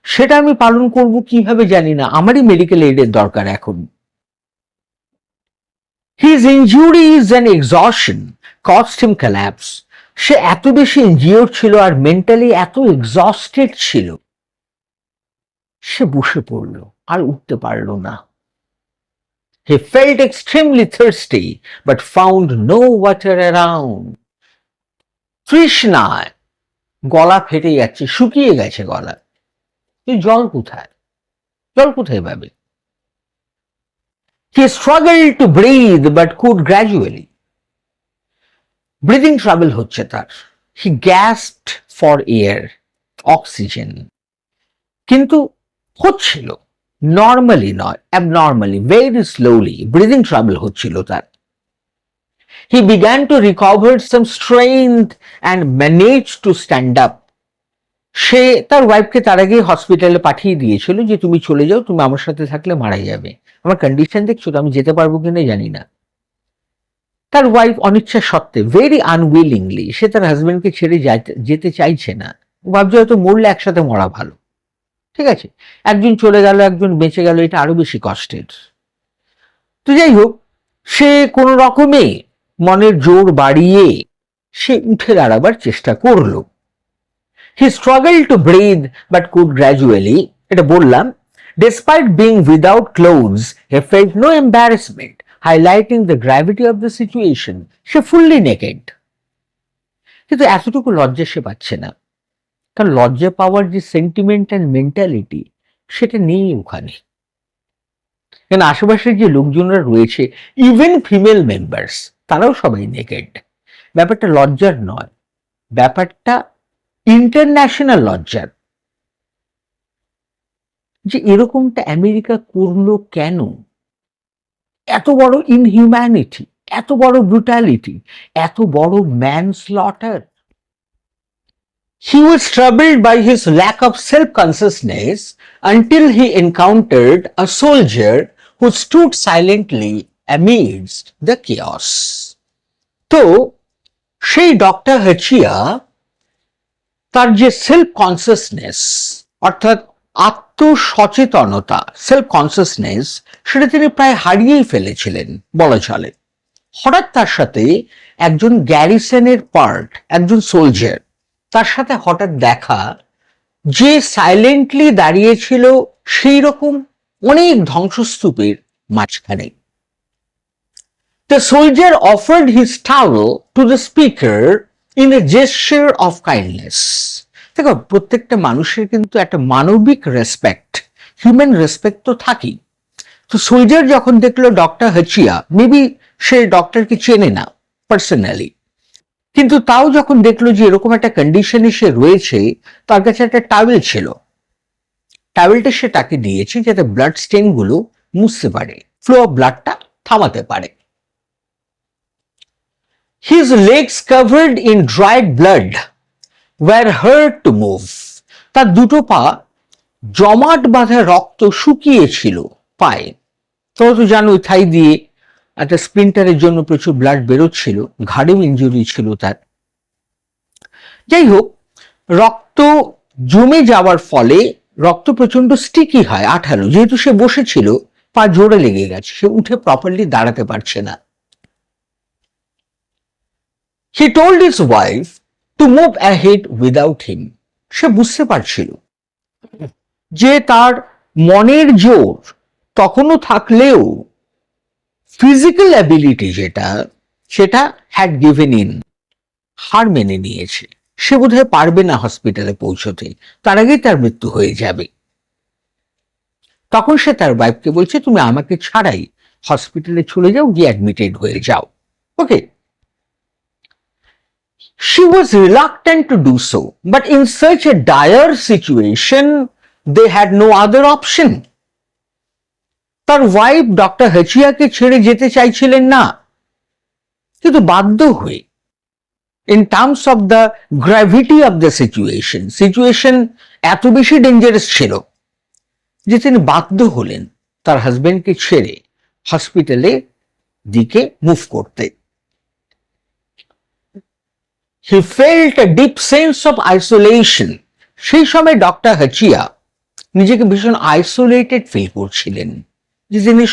সেটা আমি পালন করব কিভাবে জানি না, আমারই মেডিকেল এইডের দরকার এখন। His injuries and exhaustion caused him collapse. সে এত বেশি ইনজিওর ছিল আর মেন্টালি এত এক্সস্টেড ছিল, সে বসে পড়ল আর উঠতে পারল না। He felt extremely thirsty but found no water around. তৃষ্ণায় গলা ফেটে যাচ্ছে, শুকিয়ে গেছে গলা, জল কোথায়, জল কোথায় পাবে? He struggled to breathe but could gradually. Breathing trouble হচ্ছে তার। He gasped for air, oxygen. কিন্তু হচ্ছিল, নর্মালি নয়, abnormally, very slowly breathing trouble হচ্ছিল তার। He began to recover some strength and managed to stand up. সে তার ওয়াইফকে তার আগে হসপিটালে পাঠিয়ে দিয়েছিল যে তুমি চলে যাও, তুমি আমার সাথে থাকলে মারা যাবে, আমার কন্ডিশন দেখছো তো, আমি যেতে পারবো কিনা জানি না। তার ওয়াইফ অনিচ্ছা সত্ত্বে, ভেরি আনউইলিংলি, সে তার হাজবেন্ডকে ছেড়ে যেতে চাইছে না। ভাবছে হয়তো মরলে একসাথে মরা ভালো, ঠিক আছে, একজন চলে গেল একজন বেঁচে গেল, এটা আরো বেশি কষ্টের। তো যাই হোক, সে কোন রকমে মনের জোর বাড়িয়ে সে উঠে দাঁড়াবার চেষ্টা করলো। He struggled to breathe but could gradually, এটা বললাম, despite being without clothes, he felt no embarrassment, highlighting the gravity of the situation. Say fully naked, কিন্তু এতটুকু লজ্জা সে পাচ্ছে না, কারণ লজ্জা পাওয়ার যে সেন্টিমেন্ট অ্যান্ড মেন্টালিটি সেটা নেই ওখানে। কারণ আশেপাশের যে লোকজনরা রয়েছে, ইভেন ফিমেল মেম্বার্স, তারাও সবাই নেকেড। ব্যাপারটা লজ্জার নয়, ব্যাপারটা ইন্টারন্যাশনাল লজ্জার। যে এরকমটা আমেরিকা করলো কেন? এত বড় ইনহিউম্যানিটি, এত বড় ব্রুটালিটি, এত বড় ম্যানস্লটার। He was troubled by his lack of self-consciousness until he encountered a soldier who stood silently amidst the chaos. তো সেই ডক্টর হেচিয়া তার যে সেলফ কনসিয়াসনেস, অর্থাৎ আত্মসচেতনতা, সেলফ কনসিয়াসনেস, সেটা তিনি প্রায় হারিয়েই ফেলেছিলেন বলা চলে। হঠাৎ তার সাথে একজন গ্যারিসনের পার্ট, একজন সোলজার, তার সাথে হঠাৎ দেখা, যে সাইলেন্টলি দাঁড়িয়েছিল সেই রকম অনেক ধ্বংসস্তূপের মাঝখানে। The soldier offered his towel to the speaker in a gesture of kindness. দেখো, প্রত্যেকটা মানুষের কিন্তু একটা মানবিক রেসপেক্ট, হিউম্যান রেসপেক্ট তো থাকেই। তো সোলজার যখন দেখলো ডক্টর হেচিয়া, মেবি সে ডক্টরকে চেনে না পার্সোনালি, কিন্তু তাও যখন দেখলো যে এরকম একটা কন্ডিশনে সে রয়েছে, তার কাছে একটা টাওয়েল ছিল, টাওয়েলটা সে তাকে দিয়েছে যাতে ব্লাড স্টেন গুলো মুছতে পারে, ফ্লো অফ ব্লাডটা থামাতে পারে। His legs covered in dried blood were hard to move. তার দুটো পা জমাট বাঁধা রক্ত শুকিয়েছিল পায়ে। তোমরা তো জানো থাই দিয়ে একটা স্প্লিন্টারের জন্য প্রচুর ব্লাড বেরোচ্ছিল, ঘাড়েও ইনজুরি ছিল তার। যাই হোক, রক্ত জমে যাওয়ার ফলে রক্ত প্রচন্ড স্টিকি হয়, আঠালো, যেহেতু সে বসেছিল পা জোরে লেগে গেছে, সে উঠে প্রপারলি দাঁড়াতে পারছে না। He told his wife to move ahead without him. সে বুঝতে পারছিল যে তার মনের জোর তখনও থাকলেও ফিজিক্যাল অ্যাবিলিটি যেটা, সেটা হ্যাড গিভেন ইন, হার মেনে নিয়েছে। সে বোধহয় পারবে না হসপিটালে পৌঁছতে, তার আগেই তার মৃত্যু হয়ে যাবে। তখন সে তার ওয়াইফকে বলছে, তুমি আমাকে ছাড়াই হসপিটালে চলে যাও, গিয়ে অ্যাডমিটেড হয়ে যাও। ওকে, she was reluctant to do so, but in such a dire situation they had no other option. তার ওয়াইফ ডক্টর হেচিয়াকে ছেড়ে যেতে চাইছিলেন না, কিন্তু বাধ্য হয়ে, in terms of the gravity of the situation এত বেশি ডেঞ্জারাস ছিল যে তিনি বাধ্য হলেন তার হাজবেন্ডকে ছেড়ে হসপিটালে দিকে মুভ করতে। He felt a deep sense of isolation. সেই সময় ডক্টর হেচিয়া নিজেকে ভীষণ আইসোলেটেড ফিল করছিলেন, যে তিনি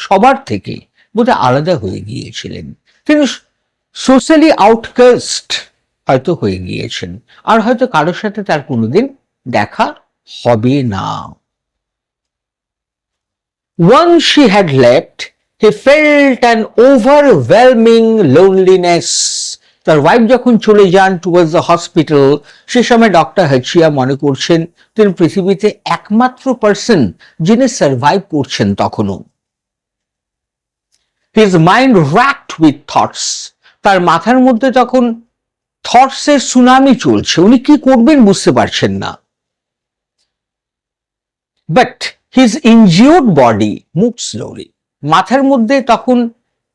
সবার থেকে বোধহয় আলাদা হয়ে গিয়েছিলেন। তিনি সোশ্যালি আউটকাস্ট হয়তো হয়ে গিয়েছেন, আর হয়তো কারোর সাথে তার কোনোদিন দেখা হবে না। Once she had left, he felt an overwhelming loneliness. তার ওয়াইফ যখন চলে যান টুয়ার্ডস দ্য হসপিটাল, সে সময় ডক্টর হাচিয়া মনে করছেন তিনি পৃথিবীতে একমাত্র পার্সন যিনি সার্ভাইভ করছেন তখনও। হিজ মাইন্ড র্যাকড উইথ থটস, তার মাথার মধ্যে তখন থটসের সুনামি চলছে, উনি কি করবেন বুঝতে পারছেন না। But his injured body move slowly, মাথার মধ্যে তখন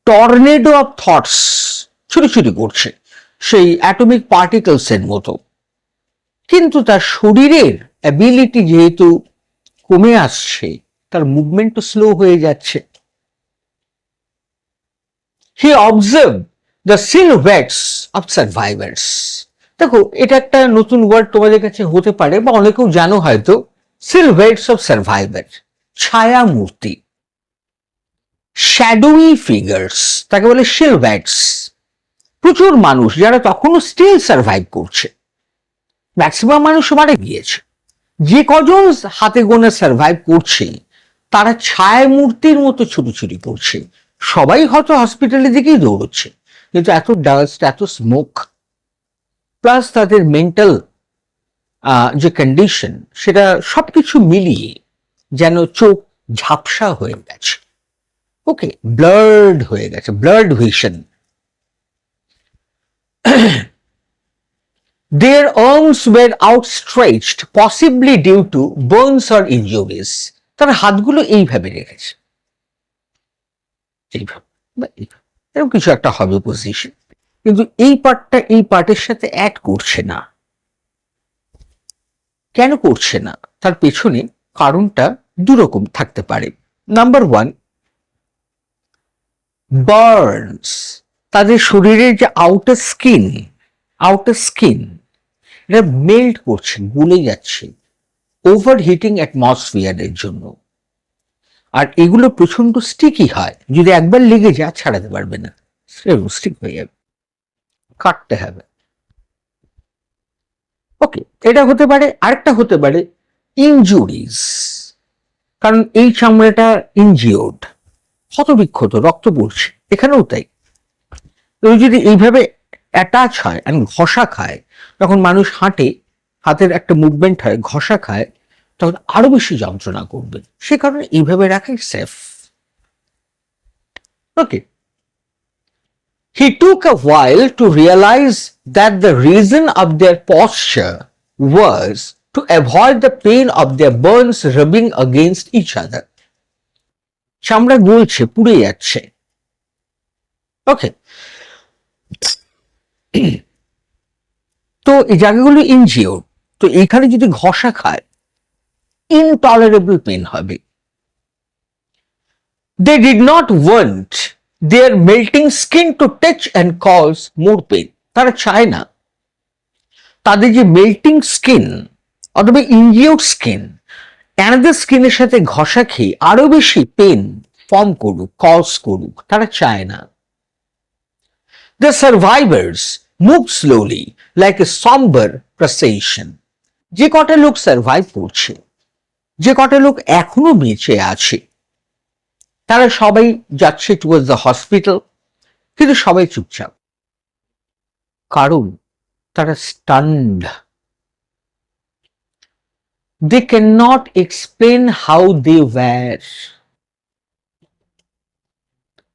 টর্নেডো অফ থটস ছুটি করছে, সেই অ্যাটমিক পার্টিকেলস এর মতো। কিন্তু তার শরীরের অ্যাবিলিটি যেহেতু কমে আসছে, তার মুভমেন্টও স্লো হয়ে যাচ্ছে। হি অবজার্ভ দ্য সিলহুয়েটস অফ সার্ভাইভার্স। দেখো, এটা একটা নতুন ওয়ার্ড তোমাদের কাছে হতে পারে বা অনেকেও জানো হয়তো, সিলহুয়েটস অফ সার্ভাইভার, ছায়া মূর্তি, শ্যাডোই ফিগার্স, তাকে বলে সিলহুয়েটস। প্রচুর মানুষ যারা তখনও স্টিল সার্ভাইভ করছে, ম্যাক্সিমাম মানুষ মারা গিয়েছে, যে কজন হাতে গোনা সার্ভাইভ করছে তারা ছায়া মূর্তির মতো ছুটি করছে। সবাই হয়তো হসপিটালের দিকেই দৌড়চ্ছে, কিন্তু এত ডাস্ট, এত স্মোক, প্লাস তাদের মেন্টাল যে কন্ডিশন, সেটা সবকিছু মিলিয়ে যেন চোখ ঝাপসা হয়ে গেছে, ওকে, ব্লার্ড হয়ে গেছে, blurred vision. Their arms were outstretched, possibly due to burns or injuries. তার হাতগুলো এইভাবে রেখেছে, এইভাবে এরকম কিছু একটা হবে পজিশন, কিন্তু এই পার্টটা এই পার্টের সাথে অ্যাড করছে না। কেন করছে না? তার পেছনে কারণটা দুরকম থাকতে পারে। নাম্বার ওয়ান, বার্নস, তাদের শরীরের যে আউটার স্কিন এটা মেল্ট করছে, গলে যাচ্ছে ওভার হিটিং অ্যাটমসফিয়ারের জন্য। আর এগুলো প্রচন্ড স্টিকি হয়, যদি একবার লেগে যায় ছাড়াতে পারবে না, স্টিক হয়ে যাবে, কাটতে হবে। ওকে, এটা হতে পারে। আরেকটা হতে পারে ইনজুরিজ, কারণ এই চামড়াটা ইনজিওর্ড, ক্ষতবিক্ষত, রক্ত পড়ছে, এখানেও তাই। যদি এইভাবে অ্যাটাচ হয় আর ঘষা খায়, তখন মানুষ হাঁটে, হাতের একটা মুভমেন্ট হয়, ঘষা খায়, তখন আরো বেশি যন্ত্রণা করবে। সে কারণে এইভাবে রাখাই safe. Okay, he took a while to realize that the reason of their posture was to avoid the pain of their burns rubbing against each other. চামড়া গলছে, পুড়ে যাচ্ছে। ওকে, তো এই জায়গাগুলো ইনজিওর্ড, তো এইখানে যদি ঘষা খায় ইনটলারেবল পেন হবে। They did not want their melting skin to touch and cause more pain. তারা চায় না তাদের যে মেল্টিং স্কিন অথবা ইনজিওর্ড স্কিন অ্যানাদার স্কিনের সাথে ঘষা খেয়ে আরো বেশি পেন ফর্ম করুক, কজ করুক, তারা চায় না। The survivors moved slowly like a somber procession. যে কটা লোক সার্ভাইভ করছে, যে কটা লোক এখনো বেঁচে আছে, তারা সবাই যাচ্ছে টুয়ার্ডস দ্য হসপিটাল, কিন্তু সবাই চুপচাপ, কারণ তারা stand. They cannot explain how they were.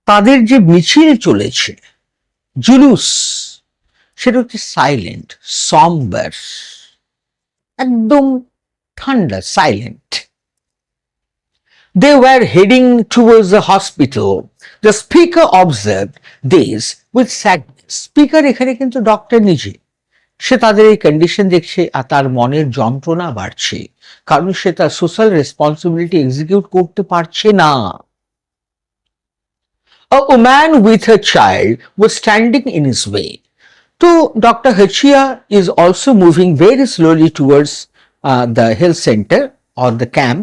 তাদের যে মিছিল চলেছে, জুলুস, সেটা হচ্ছে সাইলেন্ট, somber, একদম ঠান্ডা, silent. They were heading towards the hospital. The speaker observed this with sadness. Speaker এখানে কিন্তু ডক্টর নিজে, সে তাদের এই কন্ডিশন দেখছে আর তার মনের যন্ত্রণা বাড়ছে, কারণ সে তার সোশ্যাল রেসপন্সিবিলিটি এক্সিকিউট করতে পারছে না। A woman with her child was standing in his way. So Dr. Hachia is also moving very slowly towards the health center or the camp.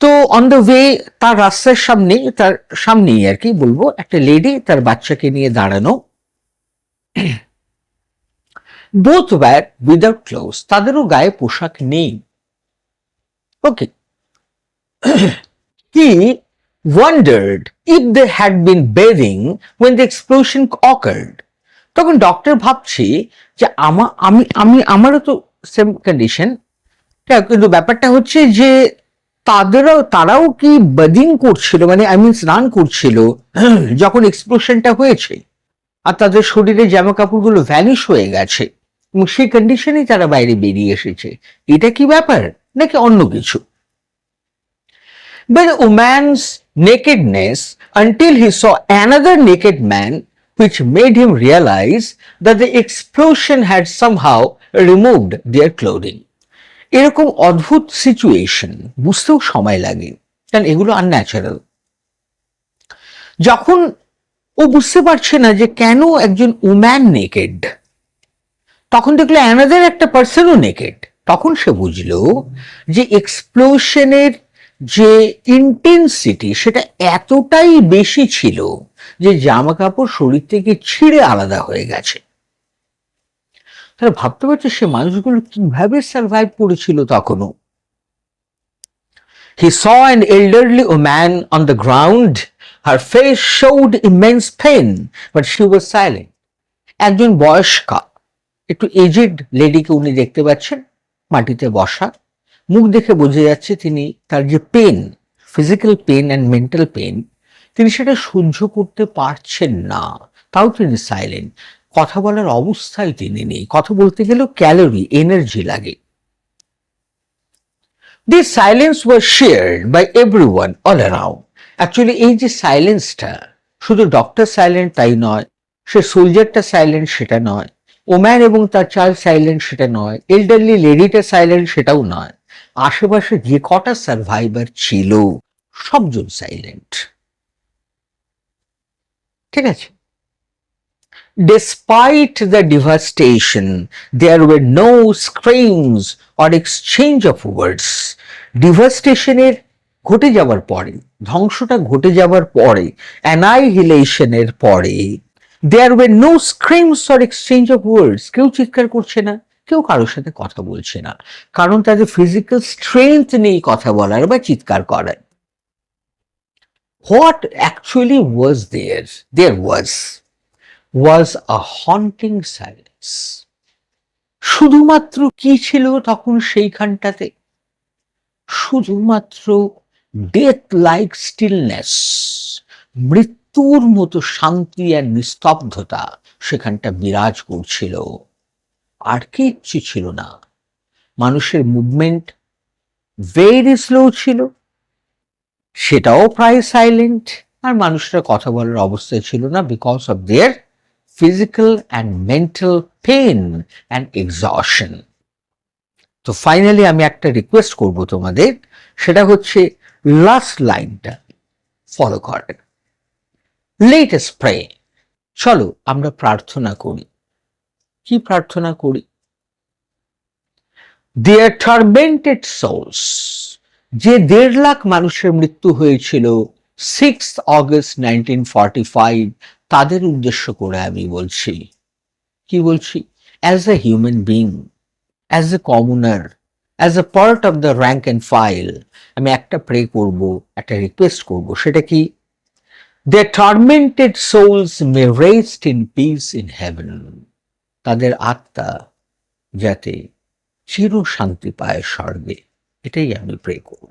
তো অন দ্য ওয়ে, তার রাস্তার সামনে, তার সামনেই আর কি বলবো, একটা লেডি তার বাচ্চাকে নিয়ে দাঁড়ানো। বোথ ওয়্যার উইদাউট ক্লোথস, তাদেরও গায়ে পোশাক নেই। ওকে, হি wondered if they had been bathing when the explosion occurred. তখন ডক্টর ভাবছি যে আমারও তো সেম কন্ডিশন, কিন্তু ব্যাপারটা হচ্ছে যে তারাও কি বাদিং করছিল, মানে স্নান করছিল যখন এক্সপ্লোশনটা হয়েছে, আর তাদের শরীরে জামা কাপড়গুলো ভ্যানিশ হয়ে গেছে এবং সেই কন্ডিশনেই তারা বাইরে বেরিয়ে এসেছে। এটা কি ব্যাপার নাকি অন্য কিছু? But a man's nakedness until he saw another naked man, which made him realize that the explosion had somehow removed their clothing. এরকম অদ্ভুত সিচুয়েশন বুঝতেও সময় লাগে, কারণ এগুলো আনন্যাচারাল। যখন ও বুঝতে পারছে না যে কেন একজন উম্যান নেকেড, তখন দেখলো অ্যানাদার একটা পার্সনও নেকেড। তখন সে বুঝলো যে এক্সপ্লোশনের যে ইন্টেন্সিটি সেটা এতটাই বেশি ছিল যে জামা কাপড় শরীর থেকে ছিঁড়ে আলাদা হয়ে গেছে। তারা ভাবতে পারছে সে মানুষগুলো কিভাবে সার্ভাইভ করেছিল তখনও। He saw an elderly woman on the ground. Her face showed immense pain, but she was silent. একজন বয়স্কা, একটু এজেড লেডিকে উনি দেখতে পাচ্ছেন মাটিতে বসা। মুখ দেখে বোঝা যাচ্ছে তিনি তার যে pain, physical pain and mental pain, তিনি সেটা সহ্য করতে পারছেন না, তাও তিনি সাইলেন্ট। কথা বলার অবস্থায় তিনি নেই, কথা বলতে গেলেও ক্যালোরি, এনার্জি লাগে। This silence was shared by everyone all around. Actually এই যে সাইলেন্সটা, শুধু ডক্টর সাইলেন্ট তাই নয়, সে সোলজারটা সাইলেন্ট সেটা নয়, ওম্যান এবং তার চাইল্ড সাইলেন্ট সেটা নয়, এল্ডারলি লেডিটা সাইলেন্ট সেটাও নয়, আশেপাশে যে কটা সার্ভাইভার ছিল সবজন সাইলেন্ট। ঠিক আছে? Despite the devastation, there were no screams or exchange of words. ডিভাস্টেশনের ঘটে যাওয়ার পরে, ধ্বংসটা ঘটে যাওয়ার পরে, অ্যানাইহিলেশনের পরে, there were no screams or exchange of words. কেউ চিৎকার করছে না, কেউ কারোর সাথে কথা বলছে না, কারণ তাদের ফিজিক্যাল স্ট্রেংথ নেই কথা বলার বা চিৎকার করার। What actually was there was a haunting silence. শুধুমাত্র কি ছিল তখন সেইখানটাতে? শুধুমাত্র ডেথ লাইক স্টিলনেস, মৃত্যুর মতো শান্তি আর নিস্তব্ধতা সেখানটা বিরাজ করছিল, আর কিচ্ছু ছিল না। মানুষের মুভমেন্ট ভেরি স্লো ছিল, সেটাও প্রায় সাইলেন্ট, আর মানুষরা কথা বলার অবস্থায় ছিল না because of their physical and mental pain and exhaustion. তো ফাইনালি আমি একটা রিকোয়েস্ট করব তোমাদের, সেটা হচ্ছে লাস্ট লাইনটা ফলো করেন। Let us pray. চলো আমরা প্রার্থনা করি। কি প্রার্থনা করি? দেয়ার টার্মেন্টেড সোলস, যে 1.5 লাখ মানুষের মৃত্যু হয়েছিল 6 অগস্ট 1945, তাদের উদ্দেশ্য করে আমি বলছি। কি বলছি? As a human being, as a কমনার, as a part of the rank and file, আমি একটা প্রে করব, একটা রিকোয়েস্ট করব। সেটা কি? Their tormented souls may rest in peace in heaven. তাদের আত্মা যাতে চির শান্তি পায় স্বর্গে, এটাই আমি প্রে করব।